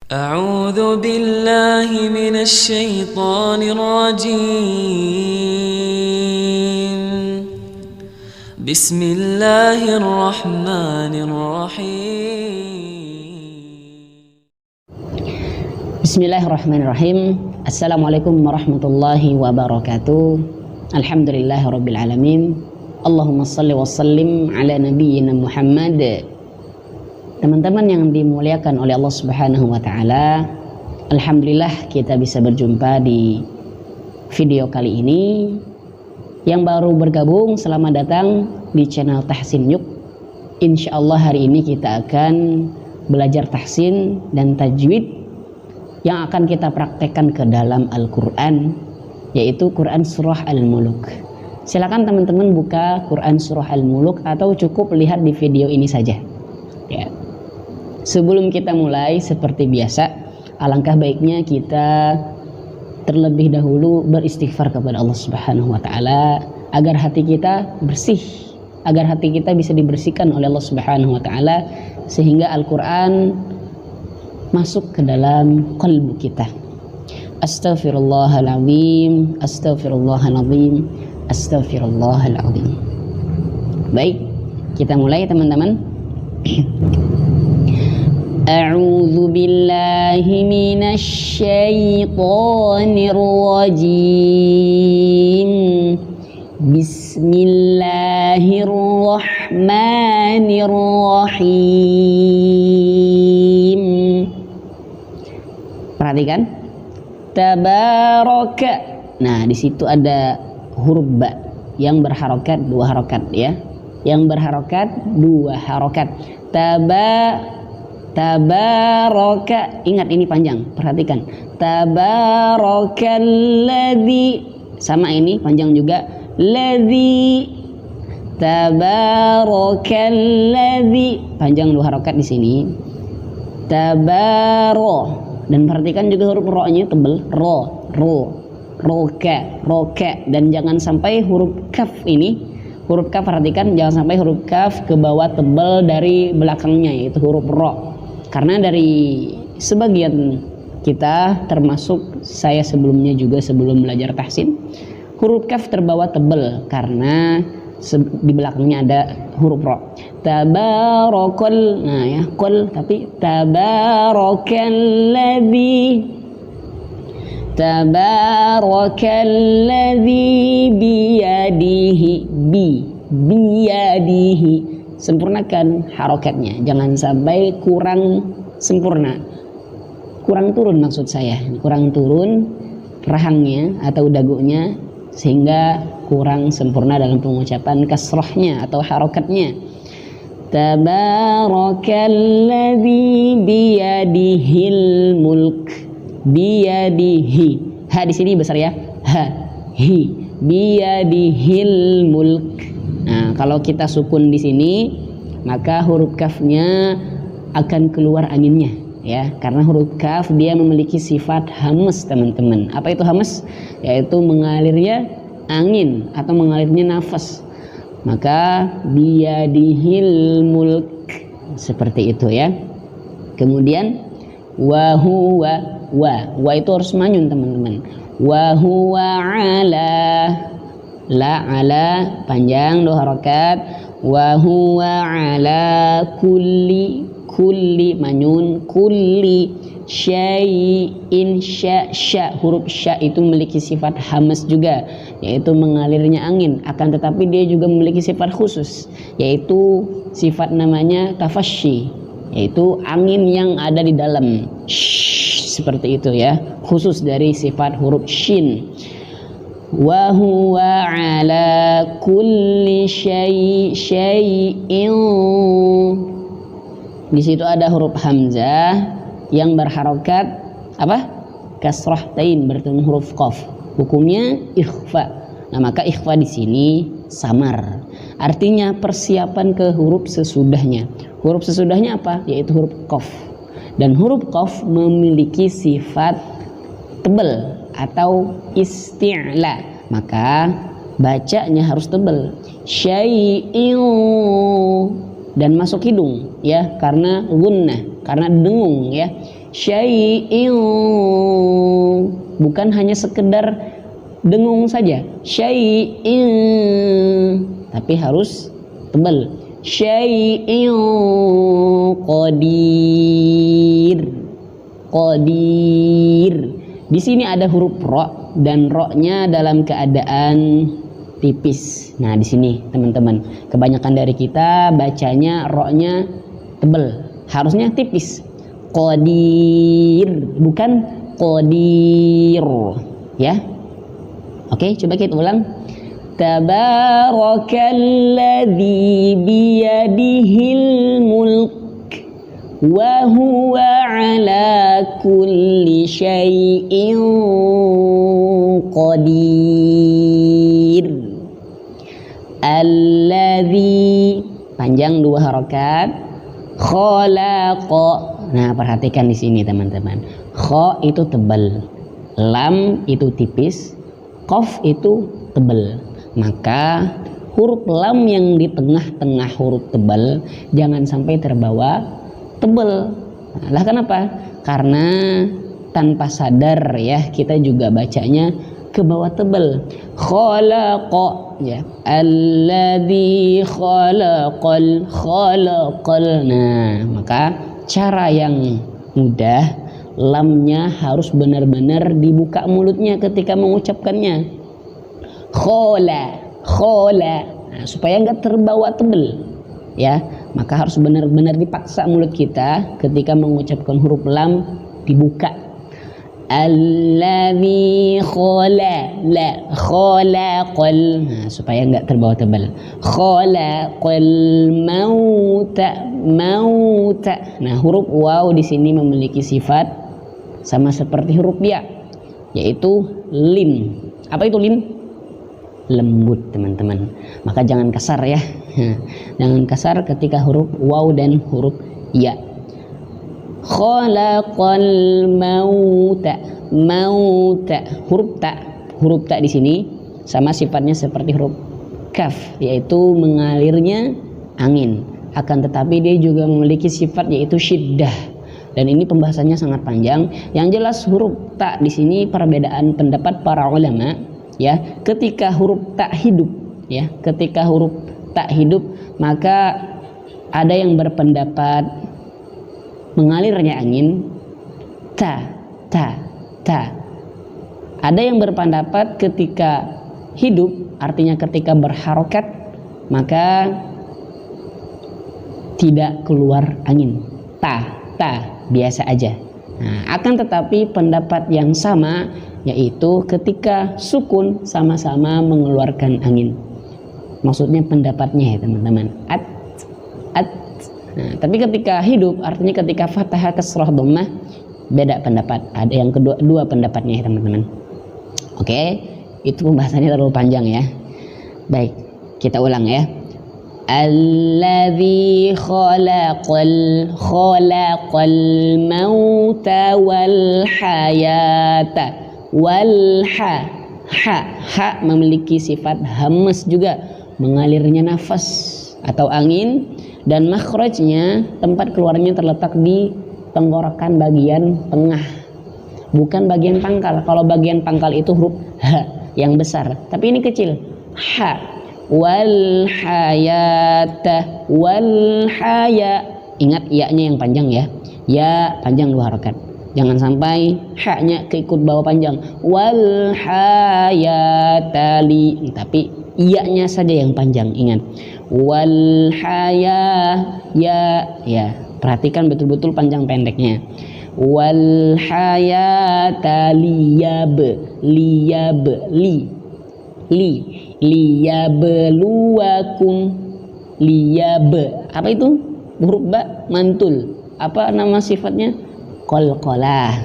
أعوذ بالله من الشيطان الرجيم بسم الله الرحمن الرحيم Bismillahirrahmanirrahim. Assalamualaikum warahmatullahi wabarakatuh. Alhamdulillahirrabbilalamin. Allahumma salli wa sallim ala nabiyyina Muhammad. Teman-teman yang dimuliakan oleh Allah Subhanahu wa taala, alhamdulillah kita bisa berjumpa di video kali ini. Yang baru bergabung, selamat datang di channel Tahsin Yuk. Insyaallah hari ini kita akan belajar tahsin dan tajwid yang akan kita praktekkan ke dalam Al-Quran, yaitu Quran Surah Al-Muluk. Silakan teman-teman buka Quran Surah Al-Muluk atau cukup lihat di video ini saja ya. Sebelum kita mulai, seperti biasa, alangkah baiknya kita terlebih dahulu beristighfar kepada Allah Subhanahu wa taala agar hati kita bersih, agar hati kita bisa dibersihkan oleh Allah Subhanahu wa taala sehingga Al-Quran masuk ke dalam qalbu kita. Astaghfirullahaladzim, astaghfirullahaladzim, astaghfirullahaladzim. Baik, kita mulai teman-teman. A'udzu billahi minasy syaithanir rajim. Bismillahirrahmanirrahim. Perhatikan, tabaraka. Nah, di situ ada huruf ba yang berharokat dua harokat ya. Yang berharokat dua harokat. Tabaraka. Ingat ini panjang. Perhatikan. Tabarakalladzi. Sama ini panjang juga. Ladzi. Tabarakalladzi. Panjang dua harokat di sini. Tabaro. Dan perhatikan juga huruf ro-nya tebal. Roka. Dan jangan sampai huruf kaf ini, huruf kaf perhatikan, jangan sampai huruf kaf ke bawah tebal dari belakangnya, yaitu huruf ro. Karena dari sebagian kita, termasuk saya sebelumnya juga sebelum belajar tahsin, huruf kaf terbawa tebal karena di belakangnya ada huruf ro. Tabarakal, nah ya, kol tapi tabarakalladzi biyadihi. Sempurnakan harokatnya, jangan sampai kurang sempurna, kurang turun, maksud saya kurang turun rahangnya atau dagunya sehingga kurang sempurna dalam pengucapan kasrahnya atau harokatnya. Tabarakalladzi biyadihil mulk. Biyadihi, ha di sini besar ya, ha hi, biyadihil mulk. Nah, kalau kita sukun di sini maka huruf kafnya akan keluar anginnya ya, karena huruf kaf dia memiliki sifat hamas teman-teman. Apa itu hamas? Yaitu mengalirnya angin atau mengalirnya nafas. Maka biyadihil mulk, seperti itu ya. Kemudian wa itu harus manyun teman-teman. Wa huwa ala, la ala panjang dua harokat. Wa huwa ala kulli manyun, kulli syai'in. Sya huruf sya itu memiliki sifat hamas juga, yaitu mengalirnya angin, akan tetapi dia juga memiliki sifat khusus, yaitu sifat namanya tafasyi, yaitu angin yang ada di dalam. Seperti itu ya, khusus dari sifat huruf shin. Wa huwa ala kulli syai'in. Di situ ada huruf hamzah yang berharokat apa? Kasrah tain bertemu huruf qaf. Hukumnya ikhfa. Nah, maka ikhfa di sini samar. Artinya persiapan ke huruf sesudahnya. Huruf sesudahnya apa? Yaitu huruf qaf. Dan huruf qaf memiliki sifat tebal atau isti'la, maka bacanya harus tebal. Syai'in dan masuk hidung ya, karena gunnah. karena dengung ya. Syai'in, bukan hanya sekedar dengung saja. Syai'in, tapi harus tebal. Syai'in qadir. Qadir. Di sini ada huruf ro dan ro-nya dalam keadaan tipis. Nah, di sini teman-teman, kebanyakan dari kita bacanya ro-nya tebal, harusnya tipis. Qadir, bukan qadir. Ya. Oke, coba kita ulang. Tabarakalladzi biyadihil mulk wa huwa ala kulli syai'in qadir. Alladzi, panjang 2 harakat. Khalaqa. Nah, perhatikan di sini teman-teman. Kha itu tebal, lam itu tipis, qaf itu tebal. Maka huruf lam yang di tengah-tengah huruf tebal jangan sampai terbawa tebal. Nah, lah kenapa? Karena tanpa sadar ya kita juga bacanya ke bawah tebal. Khalaqa ya. Alladzi khalaqal. Nah, maka cara yang mudah, lamnya harus benar-benar dibuka mulutnya ketika mengucapkannya. Khola. Nah, supaya nggak terbawa tebel ya, maka harus benar-benar dipaksa mulut kita ketika mengucapkan huruf lam dibuka. Alladzi khalaqal. Nah, supaya nggak terbawa tebal. Khalaqal mauta. Nah, huruf waw di sini memiliki sifat sama seperti huruf ya, yaitu lin. Apa itu lin? Lembut teman-teman. Maka jangan kasar ya. Jangan kasar ketika huruf waw dan huruf ya. Khalaqal mauta. Huruf ta di sini sama sifatnya seperti huruf kaf, yaitu mengalirnya angin. Akan tetapi dia juga memiliki sifat yaitu syiddah. Dan ini pembahasannya sangat panjang. Yang jelas huruf ta di sini perbedaan pendapat para ulama ya. Ketika huruf ta hidup ya, ketika huruf ta hidup maka ada yang berpendapat mengalirnya angin ta. Ada yang berpendapat ketika hidup artinya ketika berharokat maka tidak keluar angin. Ta biasa aja. Nah, akan tetapi pendapat yang sama yaitu ketika sukun sama-sama mengeluarkan angin. Maksudnya pendapatnya ya teman-teman. At. Nah, tapi ketika hidup artinya ketika fathah kasrah dhammah beda pendapat. Ada yang dua pendapatnya ya teman-teman. Oke, itu pembahasannya terlalu panjang ya. Baik, kita ulang ya. Alladzi khalaqal mauta wal hayata wal ha memiliki sifat hamas juga, mengalirnya nafas atau angin, dan makhrajnya tempat keluarnya terletak di tenggorokan bagian tengah, bukan bagian pangkal. Kalau bagian pangkal itu huruf h yang besar, tapi ini kecil. Ha wal hayata wal haya. Ingat ya-nya yang panjang ya. Ya panjang 2 harakat. Jangan sampai ha-nya keikut bawa panjang. Wal hayatali. Tapi iya-nya saja yang panjang. Ingat. Wal haya ya. Perhatikan betul-betul panjang pendeknya. Wal hayata liyabluwakum. Apa itu? Huruf ba mantul. Apa nama sifatnya? Qalqalah.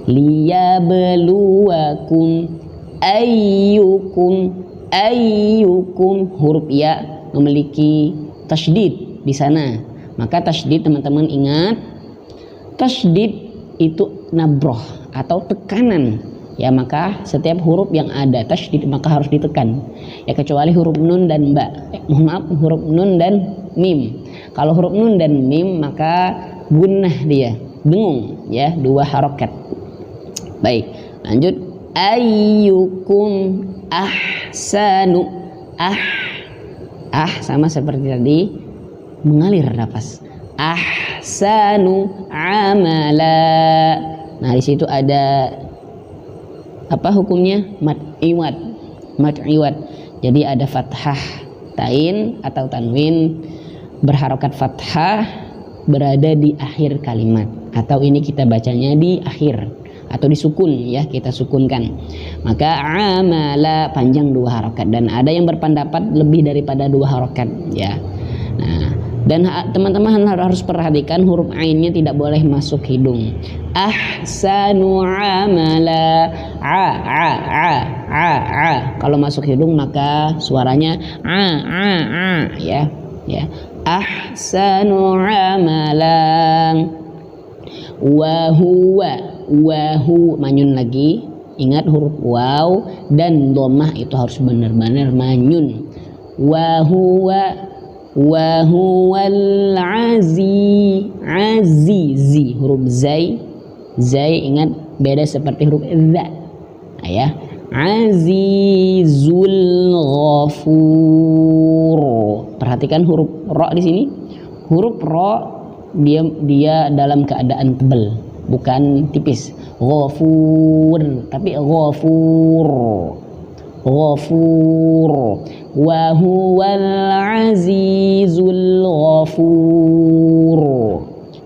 Liyabluwakum ayyukum. Huruf ya memiliki tasydid di sana. Maka tasydid teman-teman ingat, tasydid itu nabroh atau tekanan ya, maka setiap huruf yang ada tasydid maka harus ditekan ya, kecuali huruf nun dan ba. Huruf nun dan mim. Kalau huruf nun dan mim maka gunnah dia, dengung ya, 2 harokat. Baik, lanjut. Ayyukum ahsanu. Sama seperti tadi, mengalir nafas. Ahsanu amala. Nah, di situ ada apa hukumnya? Mad iwad. Jadi ada fathah tain atau tanwin berharokat fathah berada di akhir kalimat, atau ini kita bacanya di akhir atau disukun ya, kita sukunkan. Maka amala panjang 2 harokat, dan ada yang berpendapat lebih daripada 2 harokat ya. Nah, dan teman-teman harus perhatikan huruf ainnya tidak boleh masuk hidung. Ahsanu amala, kalau masuk hidung maka suaranya ya. Ahsanu amalan. Wahu manyun lagi. Ingat huruf waw dan dhammah itu harus benar-benar manyun. Wahuwal azizi, huruf zai ingat beda seperti huruf za ya. Azizul ghafur. Perhatikan huruf ro di sini. Huruf ro dia dalam keadaan tebal, bukan tipis. Ghafur, tapi ghafur. Wa huwal azizul ghafur.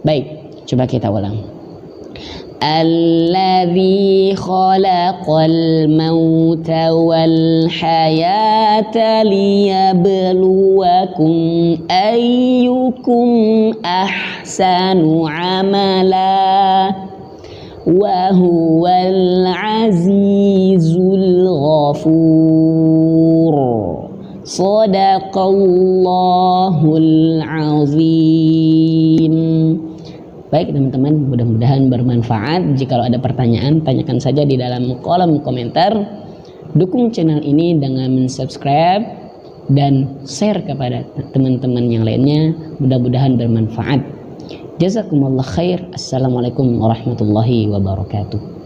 Baik, coba kita ulang. Alladzi khalaqal mauta wal hayata liyabluwakum ayyukum ahsanu amala wa huwal azizul ghafur. Shadaqallahul azim. Baik teman-teman, mudah-mudahan bermanfaat. Jika ada pertanyaan, tanyakan saja di dalam kolom komentar. Dukung channel ini dengan subscribe dan share kepada teman-teman yang lainnya. Mudah-mudahan bermanfaat. Jazakumullah khair. Assalamualaikum warahmatullahi wabarakatuh.